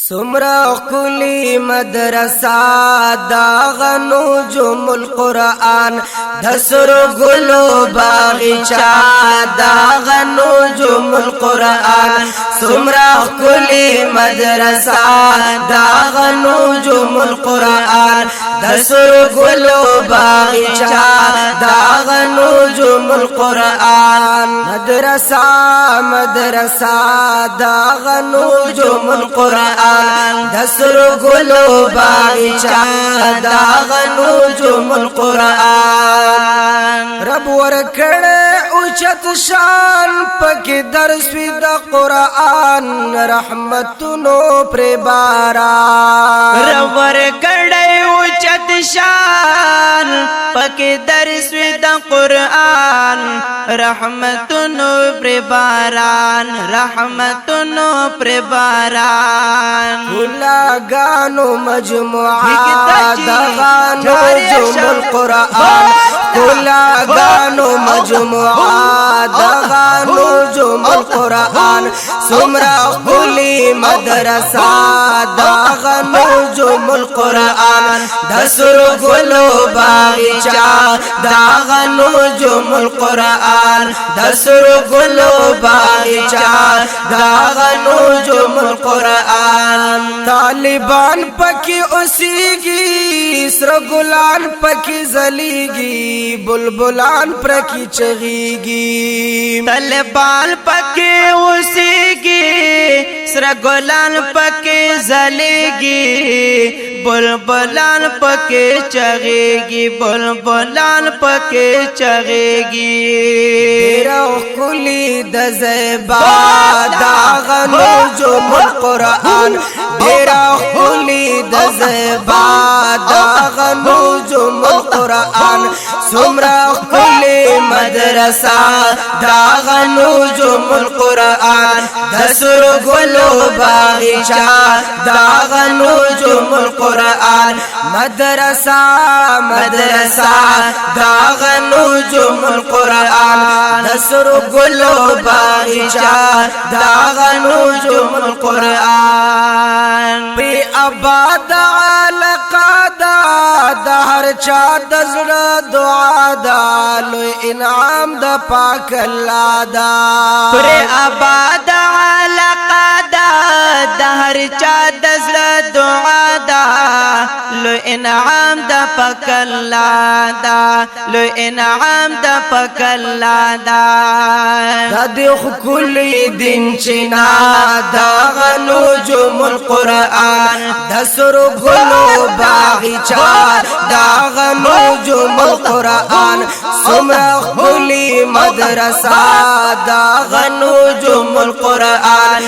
سمرا قلی مدرسہ داغنو جم القرآن دسر گلو باغچہ داغنو جم القرآن سمرا قلی مدرسہ داغنو جم القرآن دسر گلو باغچہ داغنو جم القرآن مدرسہ مدرسہ داغنو جم القرآن دسر گلو باغچہ داغنو جم القرآن رب ورکڑے اوچت شان پک درس وی دا قرآن رحمتونو پر باران رب ورکڑے اوچت شان پک درس وی دا قرآن رحمتونو پر باران رحمتونو پر باران گانو مجموعہ دغانو جم القرآن گانو مجموعہ دغانو جم القرآن سمرا قلی مدرسہ دغانو جم القرآن دسر گلو باغچہ دغانو جم القرآن دسر گلو باغچہ دغانو جم القرآن طالبان پکی اسیگی سر گلان پکی زلیگی بلبلان پکی چغیگی طالبان پکی اسیگی سر گلان پکی زلیگی بلبلان پکی چغیگی بلبلان پکی چغیگی تیرا کلی دزیبا داغنو جم القرآن تیرا کلی دزیبا داغنو جم القرآن سمرا کلی مدرسہ داغنو جم القرآن دسر گلو باغچہ داغنو جم القرآن مدرسہ مدرسہ داغنو جم القرآن دسر گلو باغچہ داغنو جم القرآن پی آباد علاقہ دا ہر چا دزر دعا دا لوی انعام دا پاک اللہ دا پی آباد علاقہ دا ہر چا دزر دعا دا لو انعام دا پاک اللہ دا لو انعام دا پاک اللہ دا دیخ کلی دن چنا داغنو جم القرآن دسر گلو باغچہ داغنو جم القرآن سمرا کلی مدرسہ داغنو جم القرآن